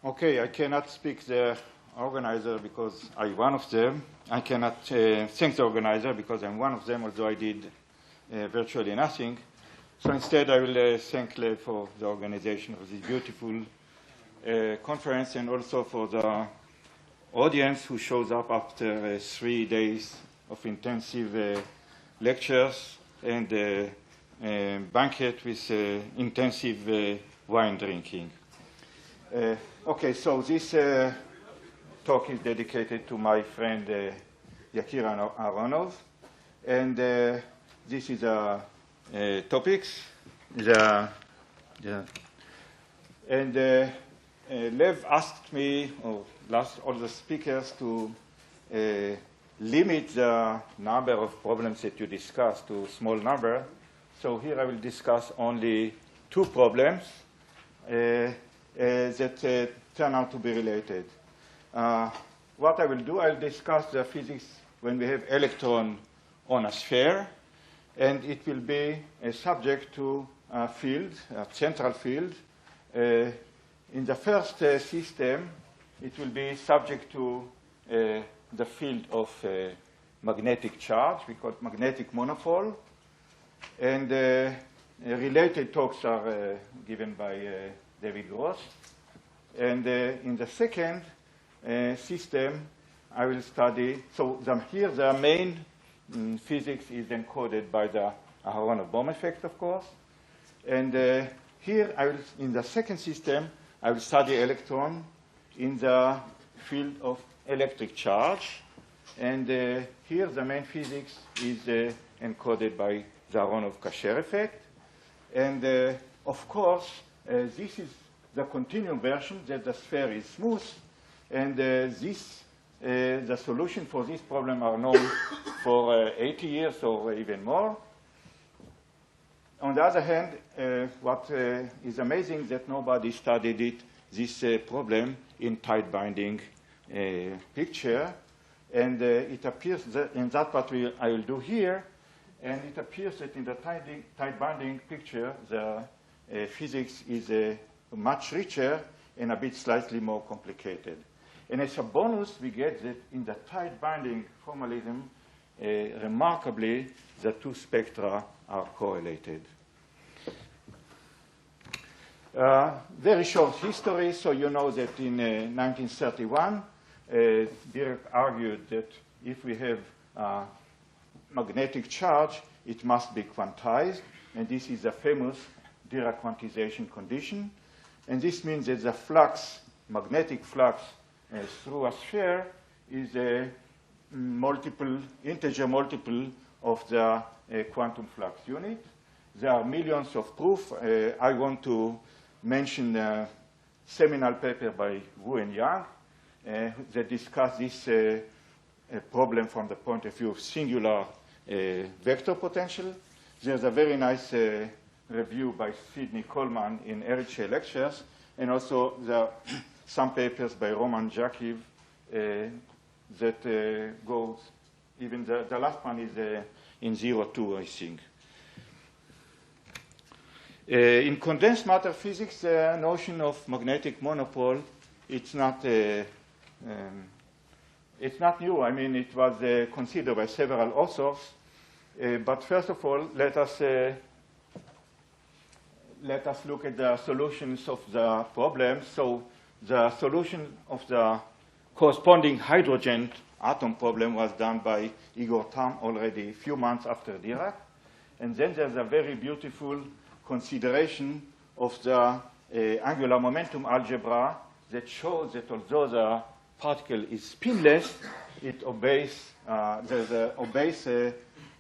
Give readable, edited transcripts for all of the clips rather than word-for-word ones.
Okay, I cannot speak the organizer because I'm one of them. I cannot thank the organizer because I'm one of them, although I did virtually nothing. So instead, I will thank Lev for the organization of this beautiful conference and also for the audience who shows up after 3 days of intensive lectures and banquet with intensive wine drinking. Okay, so this talk is dedicated to my friend Yshai Aharonov, and this is topics. And Lev asked me, or all the speakers, to limit the number of problems that you discuss to a small number. So here I will discuss only 2 problems that turn out to be related. What I will do, I'll discuss the physics when we have electron on a sphere, and it will be subject to a field, a central field. In the first system, it will be subject to the field of magnetic charge. We call it magnetic monopole. And related talks are given by David Gross. And in the second system, I will study, so here the main physics is encoded by the Aharonov-Bohm effect, of course. And here, in the second system, I will study electron in the field of electric charge. And here, the main physics is encoded by the Aharonov-Casher effect. And of course, this is the continuum version that the sphere is smooth. And the solution for this problem are known for 80 years or even more. On the other hand, what is amazing that nobody studied this problem in tight binding picture. And it appears that, and that's what I will do here. And it appears that in the tight binding picture, the physics is much richer and a bit slightly more complicated. And as a bonus, we get that in the tight binding formalism, remarkably, the 2 spectra are correlated. Very short history. So you know that in 1931, Dirac argued that if we have magnetic charge, it must be quantized. And this is a famous Dirac quantization condition. And this means that the flux, magnetic flux through a sphere, is a integer multiple of the quantum flux unit. There are millions of proofs. I want to mention a seminal paper by Wu and Yang that discuss this problem from the point of view of singular vector potential. There's a very nice review by Sidney Coleman in Eritrea lectures, and also some papers by Roman Jakiv that goes, even the last one is in 02, I think. In condensed matter physics, the notion of magnetic monopole, it's not new. I mean, it was considered by several authors. But first of all, let us look at the solutions of the problem. So the solution of the corresponding hydrogen atom problem was done by Igor Tam already a few months after Dirac. And then there's a very beautiful consideration of the angular momentum algebra that shows that although the particle is spinless, it obeys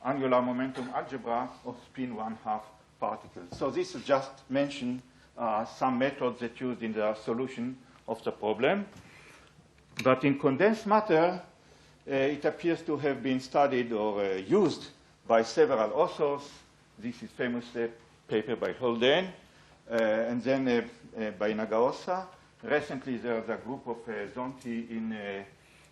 angular momentum algebra of spin 1/2 particles. So this is just mention some methods that used in the solution of the problem. But in condensed matter, it appears to have been studied or used by several authors. This is famous paper by Holden, and then by Nagaosa. Recently, there's a group of Zonti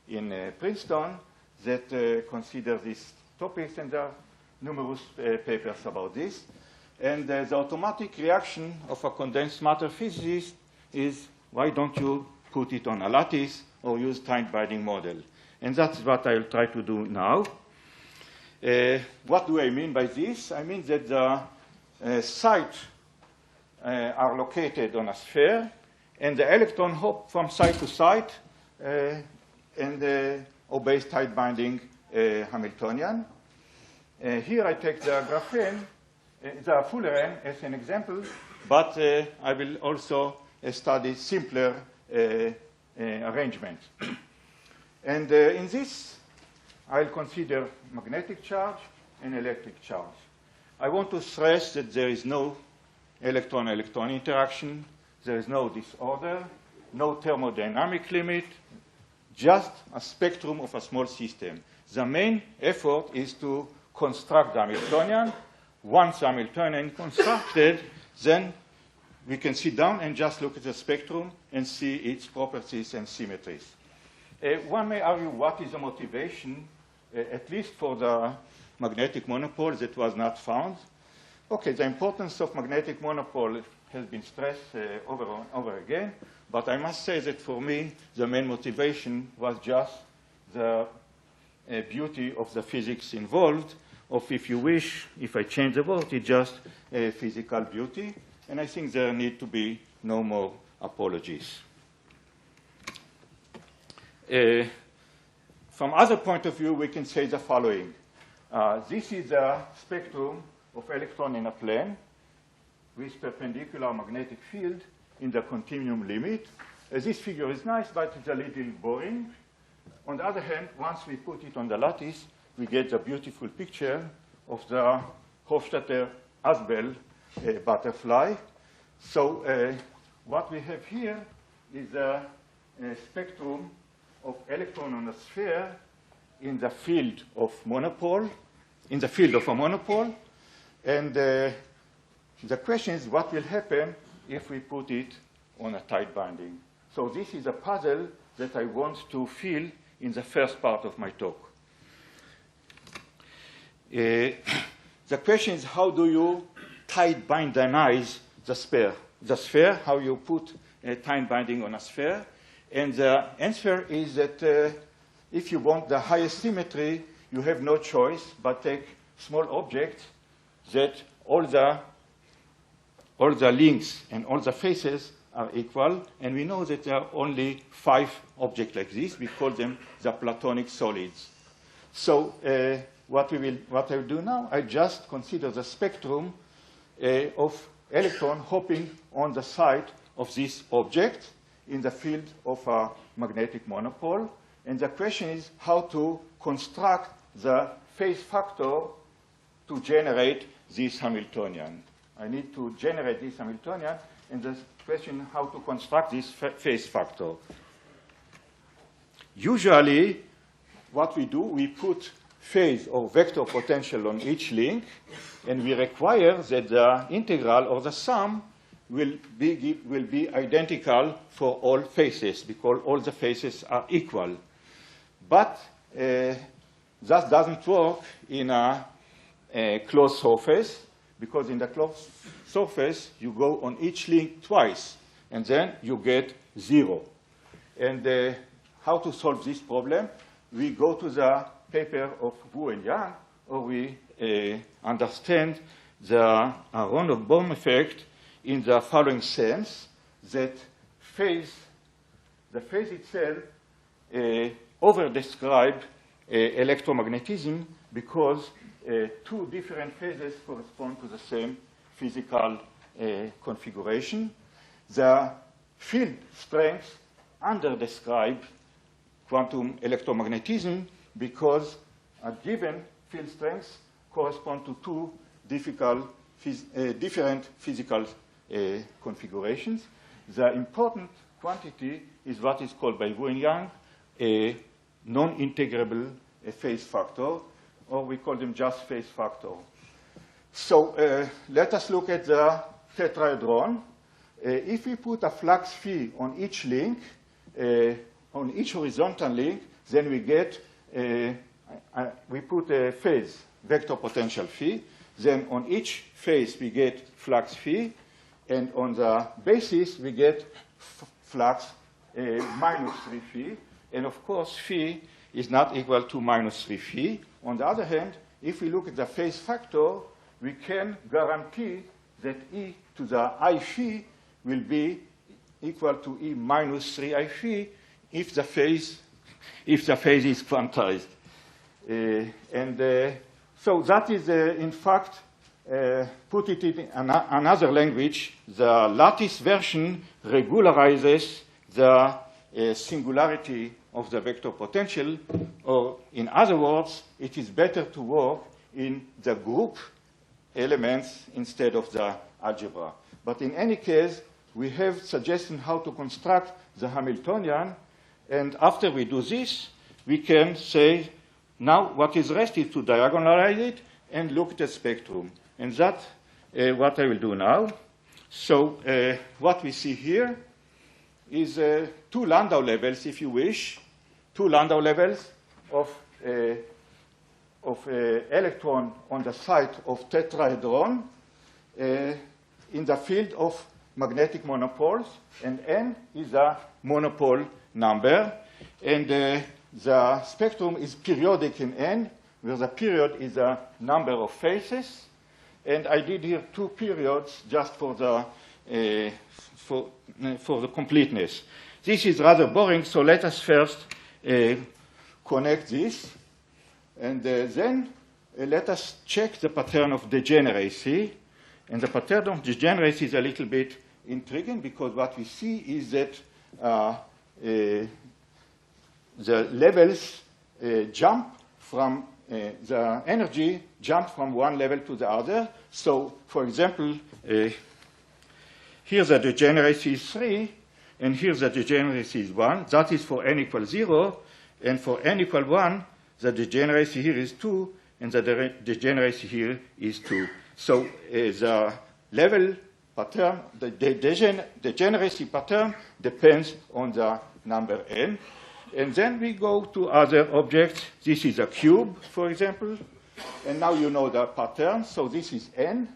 in Princeton that consider these topics, and there are numerous papers about this. And the automatic reaction of a condensed matter physicist is, why don't you put it on a lattice or use tight binding model. And that's what I'll try to do now. What do I mean by this? I mean that the sites are located on a sphere, and the electron hop from site to site and obeys tight binding Hamiltonian. Here I take the graphene, the fullerene as an example, but I will also study simpler arrangement. And in this, I'll consider magnetic charge and electric charge. I want to stress that there is no electron-electron interaction, there is no disorder, no thermodynamic limit, just a spectrum of a small system. The main effort is to construct the Hamiltonian. Once the Hamiltonian is constructed, then we can sit down and just look at the spectrum and see its properties and symmetries. One may argue what is the motivation, at least for the magnetic monopole that was not found. Okay, the importance of magnetic monopole has been stressed over and over again, but I must say that for me, the main motivation was just the beauty of the physics involved, of, if you wish, if I change the word, it's just physical beauty, and I think there need to be no more apologies. From other point of view, we can say the following. This is a spectrum of electron in a plane with perpendicular magnetic field in the continuum limit. This figure is nice, but it's a little boring. On the other hand, once we put it on the lattice, we get the beautiful picture of the Hofstadter-Hasbel butterfly. So what we have here is a spectrum of electron on a sphere in the field of monopole, in the field of a monopole. And the question is, what will happen if we put it on a tight binding? So this is a puzzle that I want to fill in the first part of my talk. The question is, how do you tight bindize the sphere? The sphere, how you put a tight binding on a sphere. And the answer is that if you want the highest symmetry, you have no choice but take small objects that all the links and all the faces are equal. And we know that there are only 5 objects like this. We call them the Platonic solids. So what I will do now, I just consider the spectrum of electron hopping on the side of this object in the field of a magnetic monopole. And the question is how to construct the phase factor to generate this Hamiltonian. I need to generate this Hamiltonian, and the question how to construct this phase factor. Usually, what we do, we put phase or vector potential on each link, and we require that the integral or the sum will be identical for all faces, because all the faces are equal. But that doesn't work in a closed surface, because in the closed surface, you go on each link twice, and then you get 0. And how to solve this problem? We go to the paper of Wu and Yang, or we understand the Aharonov-Bohm effect in the following sense, that the phase itself over-describe electromagnetism because 2 different phases correspond to the same physical configuration. The field strengths under-describe quantum electromagnetism because a given field strengths correspond to 2 different physical configurations. The important quantity is what is called by Wu and Yang a non-integrable phase factor, or we call them just phase factor. So let us look at the tetrahedron. If we put a flux phi on each link, on each horizontal link, then we get, we put a phase vector potential phi. Then on each phase we get flux phi, and on the basis we get flux minus 3 phi. And of course, phi is not equal to minus 3 phi. On the other hand, if we look at the phase factor, we can guarantee that E to the I phi will be equal to E minus 3 I phi if the phase is quantized. So that is, in fact, put it in another language, the lattice version regularizes the singularity of the vector potential, or in other words, it is better to work in the group elements instead of the algebra. But in any case, we have suggestion how to construct the Hamiltonian, and after we do this, we can say, now what is rest is to diagonalize it and look at the spectrum. And that's what I will do now. So what we see here is 2 Landau levels, if you wish, 2 Landau levels of electron on the site of tetrahedron in the field of magnetic monopoles, and n is a monopole number. And the spectrum is periodic in n, where the period is a number of phases. And I did here 2 periods just for the completeness. This is rather boring, so let us first connect this. And then let us check the pattern of degeneracy. And the pattern of degeneracy is a little bit intriguing, because what we see is that the levels jump from the energy jump from one level to the other. So, for example, here the degeneracy is 3, and here the degeneracy is 1. That is for n equals 0. And for n equals 1, the degeneracy here is 2, and the degeneracy here is 2. So the level pattern, the degeneracy pattern depends on the number n. And then we go to other objects. This is a cube, for example. And now you know the pattern. So this is n.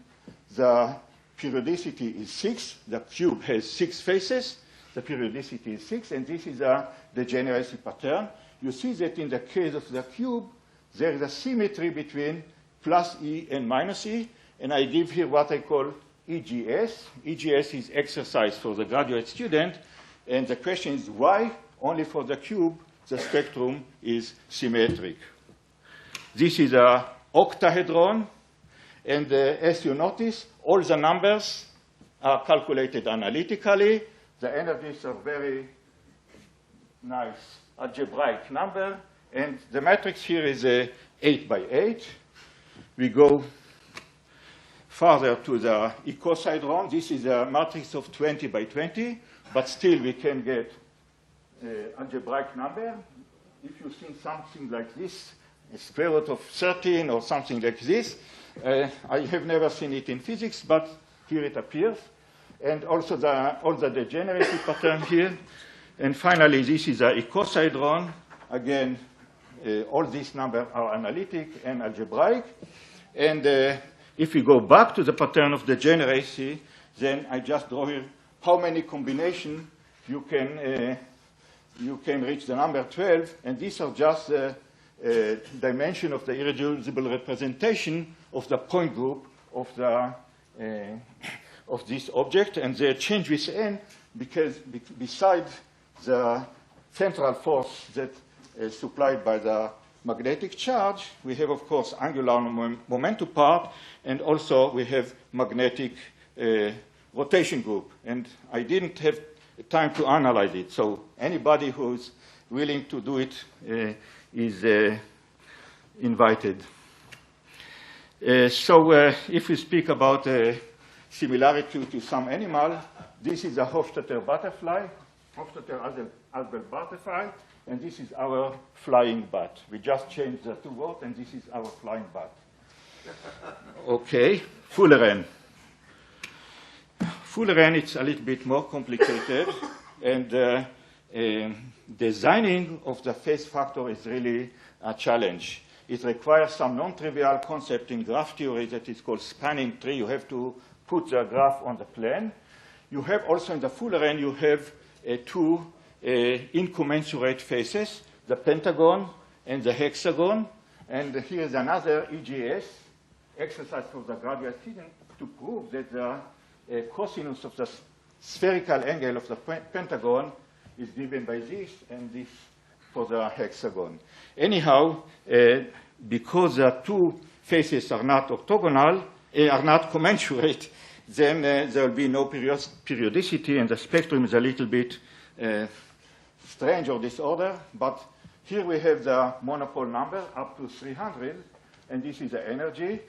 The periodicity is 6. The cube has 6 faces. The periodicity is 6. And this is a degeneracy pattern. You see that in the case of the cube, there is a symmetry between plus E and minus E. And I give here what I call EGS. EGS is exercise for the graduate student. And the question is why only for the cube the spectrum is symmetric. This is an octahedron. And as you notice, all the numbers are calculated analytically. The energies are very nice algebraic number. And the matrix here is 8 by 8. We go further to the icosahedron. This is a matrix of 20 by 20. But still, we can get algebraic number. If you see something like this, a square root of 13 or something like this, I have never seen it in physics, but here it appears. And also all the degeneracy pattern here. And finally, this is a icosahedron. Again, all these numbers are analytic and algebraic. And if we go back to the pattern of degeneracy, then I just draw here how many combinations you can reach the number 12. And these are just dimension of the irreducible representation of the point group of this object. And they change with n because besides the central force that is supplied by the magnetic charge, we have, of course, angular momentum part, and also we have magnetic rotation group. And I didn't have time to analyze it. So anybody who's willing to do it is invited. So if we speak about similarity to some animal, this is a Hofstadter butterfly, Hofstadter-Albert butterfly, and this is our flying bat. We just changed the two words, and this is our flying bat. Okay, Fullerene. Fullerene, it's a little bit more complicated, and designing of the phase factor is really a challenge. It requires some non-trivial concept in graph theory that is called spanning tree. You have to put the graph on the plane. You have also in the Fullerene, you have two incommensurate faces, the pentagon and the hexagon. And here is another EGS exercise for the graduate student to prove that the cosinus of the spherical angle of the pentagon is given by this and this for the hexagon. Anyhow, because the two faces are not orthogonal, are not commensurate, then there will be no periodicity, and the spectrum is a little bit strange or disorder. But here we have the monopole number up to 300, and this is the energy.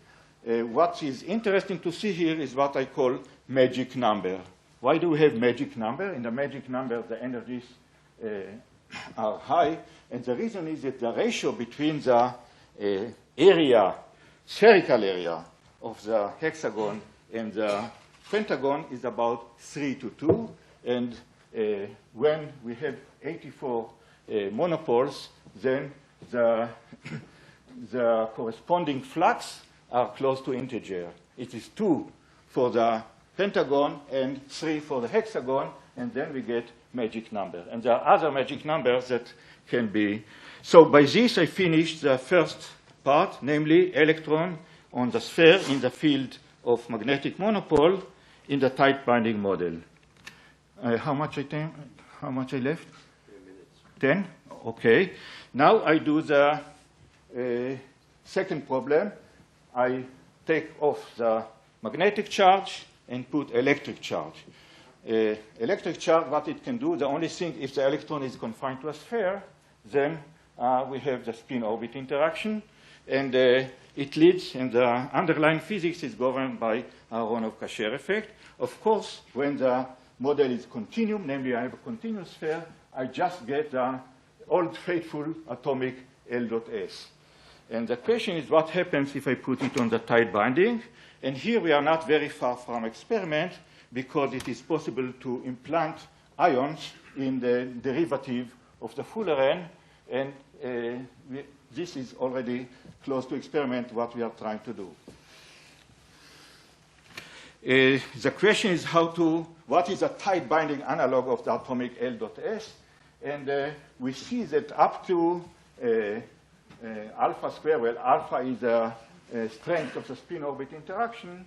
What is interesting to see here is what I call magic number. Why do we have magic number? In the magic number, the energies are high, and the reason is that the ratio between the area, spherical area of the hexagon and the pentagon is about 3 to 2, and when we have 84 monopoles, then the corresponding flux are close to integer. It is 2 for the pentagon and 3 for the hexagon, and then we get magic number. And there are other magic numbers that can be. So by this, I finished the first part, namely electron on the sphere in the field of magnetic monopole in the tight binding model. How much I left? 10 minutes. 10? Okay. Now I do the second problem. I take off the magnetic charge and put electric charge. Electric charge, what it can do, the only thing, if the electron is confined to a sphere, then we have the spin-orbit interaction, and it leads, and the underlying physics is governed by Aharonov-Casher effect. Of course, when the model is continuum, namely I have a continuous sphere, I just get the old faithful atomic L.S. And the question is, what happens if I put it on the tight binding? And here we are not very far from experiment, because it is possible to implant ions in the derivative of the Fullerene, and this is already close to experiment what we are trying to do. The question is what is a tight binding analog of the atomic L.S? And we see that up to alpha square, well, alpha is the strength of the spin-orbit interaction,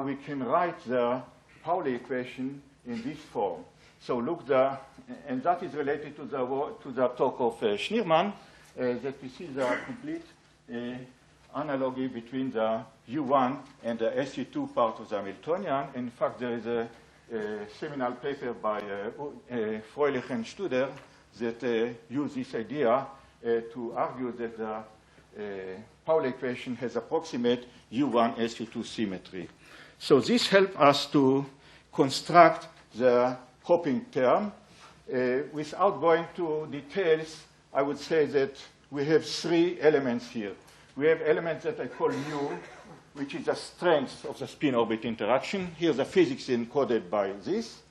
we can write the Pauli equation in this form. So look, and that is related to the talk of Schneermann, that we see the complete analogy between the U1 and the SU2 part of the Hamiltonian. In fact, there is a seminal paper by Fröhlich and Studer that use this idea to argue that the Pauli equation has approximate U1 SU2 symmetry. So this helps us to construct the hopping term. Without going to details, I would say that we have 3 elements here. We have elements that I call mu, which is the strength of the spin-orbit interaction. Here the physics is encoded by this.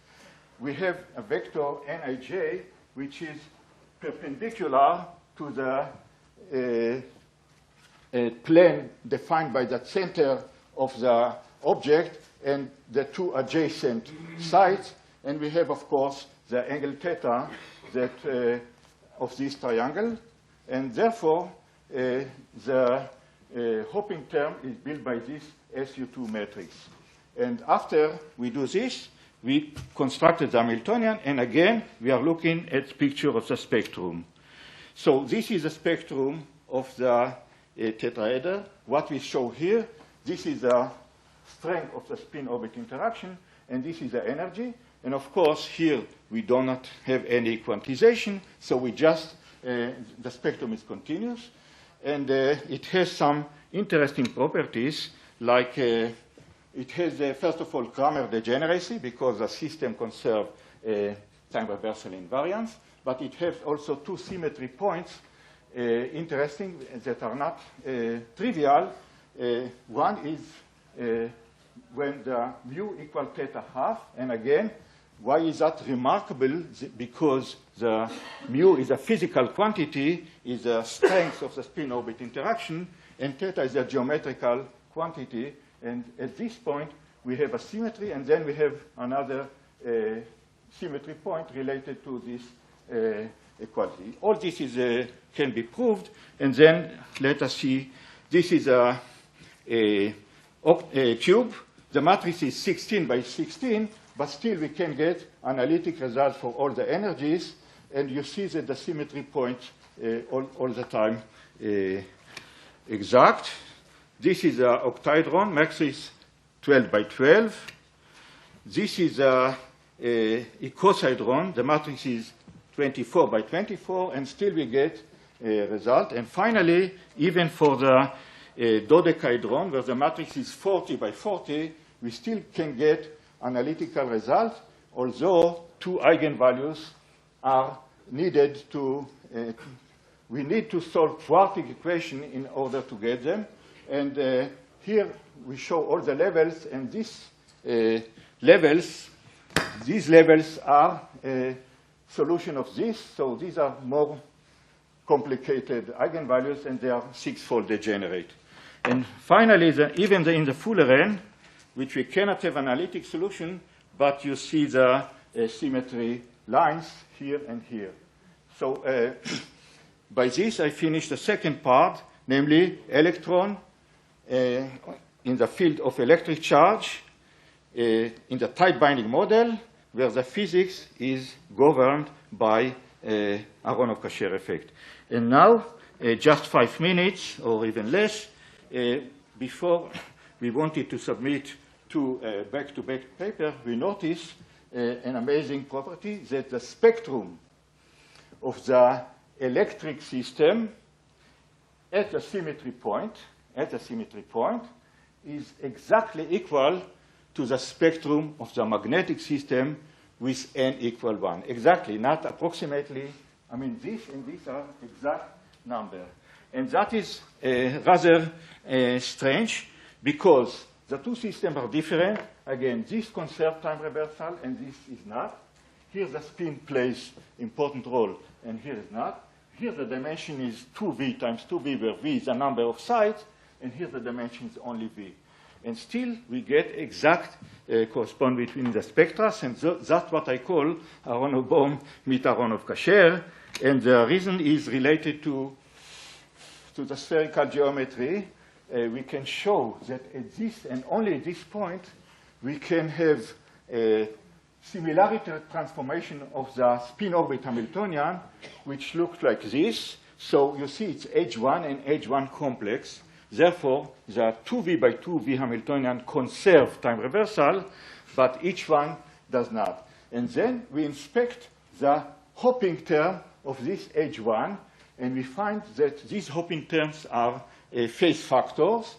We have a vector Nij, which is perpendicular to the plane defined by the center of the object and the 2 adjacent sides. And we have, of course, the angle theta that, of this triangle. And therefore, the hopping term is built by this SU2 matrix. And after we do this, we constructed the Hamiltonian. And again, we are looking at picture of the spectrum. So this is the spectrum of the tetraeder. What we show here, this is the strength of the spin-orbit interaction, and this is the energy. And of course, here we do not have any quantization, so we just, the spectrum is continuous. And it has some interesting properties, like it has, first of all, Kramer degeneracy, because the system conserves time reversal invariance, but it has also 2 symmetry points, interesting, that are not trivial. One is when the mu equal theta half, and again, why is that remarkable? Because the mu is a physical quantity, is the strength of the spin-orbit interaction, and theta is a geometrical quantity. And at this point, we have a symmetry, and then we have another symmetry point related to this equality. All this is, can be proved, and then let us see, this is a cube. The matrix is 16 by 16, but still we can get analytic results for all the energies, and you see that the symmetry point all the time exact. This is an octahedron, matrix 12 by 12. This is a icosahedron. The matrix is 24 by 24, and still we get a result. And finally, even for the dodecahedron, where the matrix is 40 by 40, we still can get analytical results, although two eigenvalues are needed to, we need to solve quartic equation in order to get them. And here we show all the levels, and these levels are a solution of this. So these are more complicated eigenvalues, and they are six-fold degenerate. And finally, even in the Fuller-N, which we cannot have analytic solution, but you see the symmetry lines here and here. So by this, I finish the second part, namely electron in the field of electric charge in the tight binding model, where the physics is governed by Aharonov-Casher effect. And now, just 5 minutes or even less, before we wanted to submit to back-to-back paper, we noticed an amazing property, that the spectrum of the electric system at the symmetry point is exactly equal to the spectrum of the magnetic system with n equal 1. Exactly, not approximately. I mean, this and these are exact number. And that is rather strange, because the two systems are different. Again, this conserves time reversal, and this is not. Here the spin plays important role, and here is not. Here the dimension is 2v times 2v, where v is the number of sides, and here the dimension is only v. And still, we get exact correspond between the spectra, and that's what I call Aharonov-Bohm meet Aharonov-Casher. And the reason is related to the spherical geometry. We can show that at this and only at this point, we can have a similarity transformation of the spin orbit Hamiltonian, which looks like this. So you see it's H1 and H1 complex. Therefore, the 2v by 2v Hamiltonian conserve time reversal, but each one does not. And then we inspect the hopping term of this H1, and we find that these hopping terms are phase factors,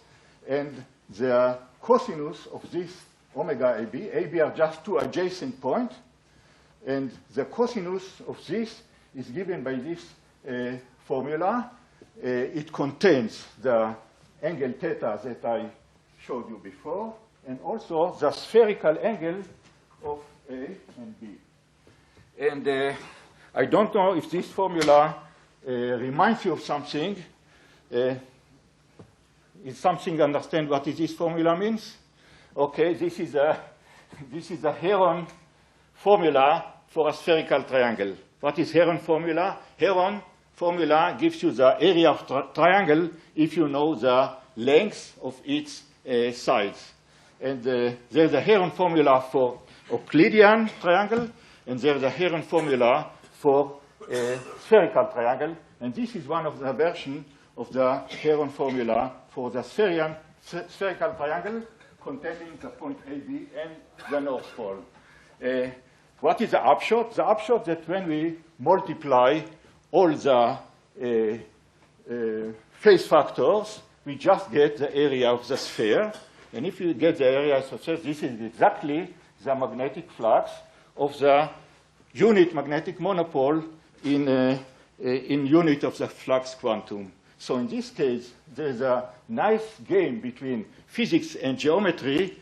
and the cosinus of this omega AB are just two adjacent points, and the cosinus of this is given by this formula. It contains the angle theta that I showed you before, and also the spherical angle of A and B. And I don't know if this formula reminds you of something. Is something understand what this formula means? Okay, this is a Heron formula for a spherical triangle. What is Heron formula? Heron formula gives you the area of triangle if you know the length of its sides. And there's a Heron formula for Euclidean triangle, and there's a Heron formula for a spherical triangle. And this is one of the versions of the Heron formula for the spherical triangle containing the point AB and the North Pole. What is the upshot? The upshot that when we multiply all the phase factors, we just get the area of the sphere. And if you get the area of the sphere, this is exactly the magnetic flux of the unit magnetic monopole in unit of the flux quantum. So in this case, there's a nice game between physics and geometry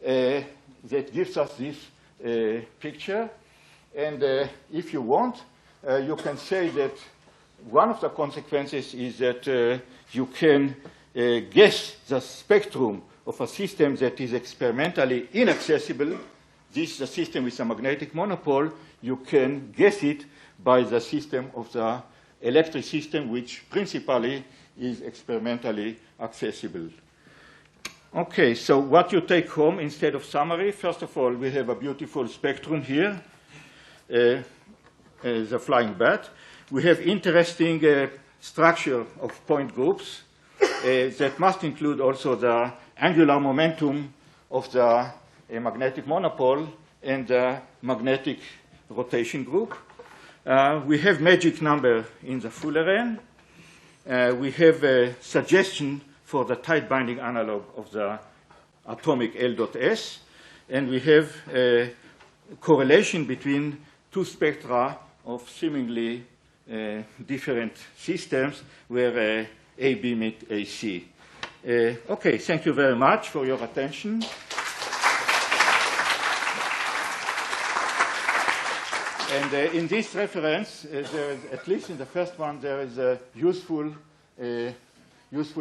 that gives us this picture. And if you want, you can say that one of the consequences is that you can guess the spectrum of a system that is experimentally inaccessible. this is a system with a magnetic monopole, you can guess it by the system of the electric system, which principally is experimentally accessible. Okay, so what you take home instead of summary, first of all, we have a beautiful spectrum here, the flying bat. We have interesting structure of point groups that must include also the angular momentum of the magnetic monopole and the magnetic rotation group. We have magic number in the Fullerene. We have a suggestion for the tight binding analog of the atomic L.S. And we have a correlation between two spectra of seemingly different systems where AB meet AC. Okay, thank you very much for your attention. And in this reference, at least in the first one, there is a useful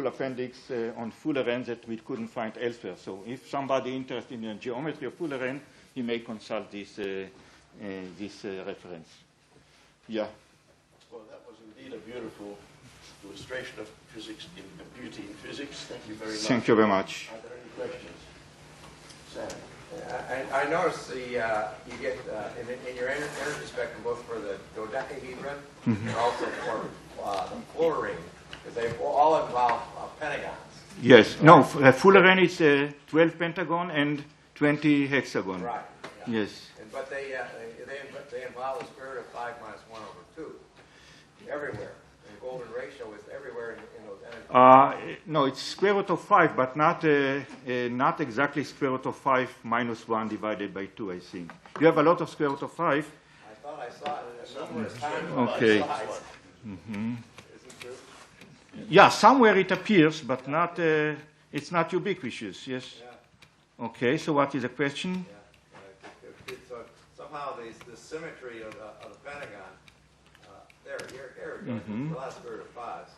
appendix on Fullerene that we couldn't find elsewhere. So if somebody interested in the geometry of Fullerene, he may consult this reference. Yeah. Well, that was indeed a beautiful illustration of physics in beauty in physics. Thank you very much. Thank you very much. Are there any questions? Sam? I noticed you get in your energy spectrum both for the dodecahedron and also for the Fullerene, because they all involve pentagons. Yes. Right? No, Fullerene is 12 pentagon and 20 hexagon. Right. Yeah. Yes. But they involve the square root of 5 minus 1 over 2 everywhere. The golden ratio is everywhere in those energies. No, it's square root of 5, but not exactly square root of 5 minus 1 divided by 2, I think. You have a lot of square root of 5. I thought I saw it somewhere. Okay. Mm-hmm. Isn't true? Yeah, somewhere it appears, but not. It's not ubiquitous. Yes. Yeah. Okay. So what is the question? Yeah. So somehow the symmetry of the pentagon. Here we go. The last square root of 5s.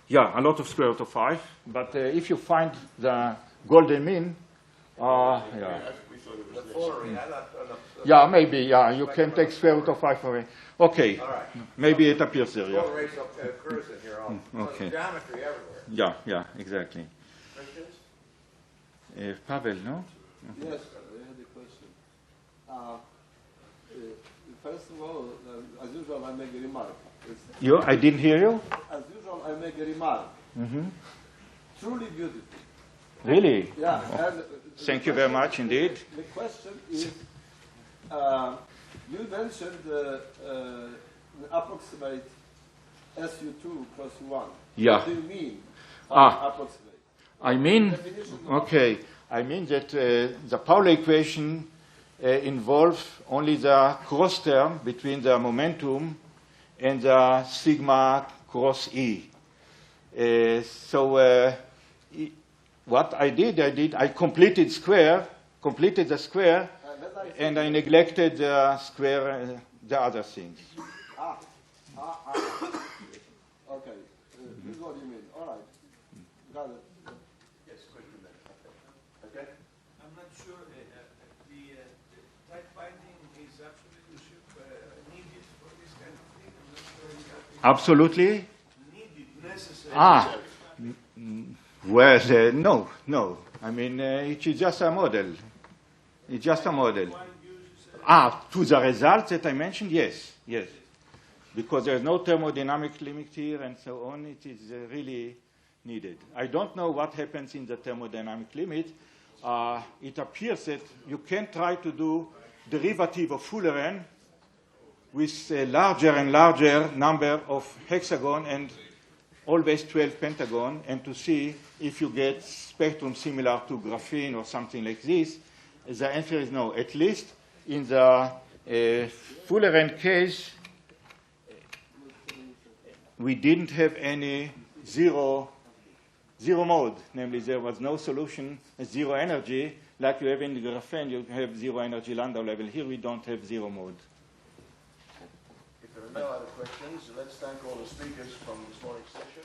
Yeah, a lot of square root of 5. But if you find the golden mean, yeah. The Fullerene, Yeah, maybe. Yeah, you can take square root of 5 away. Okay. All right. Maybe it appears there. The Yeah. golden ratio occurs in here also. Okay. So geometry everywhere. Yeah. Yeah. Exactly. Questions? Pavel, no? Yes, I had a question. First of all, as usual, I make a remark. I didn't hear you. As usual, I make a remark. Truly beautiful. Really? Yeah. And Thank you very much indeed. The question is, you mentioned approximate SU2 plus 1. Yeah. What do you mean? Approximate. I mean that the Pauli equation involves only the cross term between the momentum and the sigma cross E. What I did, I completed the square, and I neglected the square, the other things. Okay, this is what you mean. All right, got it. Yes, question there. Okay. I'm not sure the tight binding is absolutely needed for this kind of thing. I'm not sure you have to Absolutely. needed, necessary. Well, no. I mean, it is just a model. It's just a model. To the results that I mentioned, yes. Because there's no thermodynamic limit here and so on, it is really needed. I don't know what happens in the thermodynamic limit. It appears that you can try to do derivative of Fullerene with a larger and larger number of hexagon and always 12 pentagon, and to see if you get spectrum similar to graphene or something like this. The answer is no. At least in the Fullerene case, we didn't have any zero mode. Namely, there was no solution, zero energy. Like you have in the graphene, you have zero energy Landau level. Here we don't have zero mode. If there are no other questions, let's thank all the speakers from this morning's session.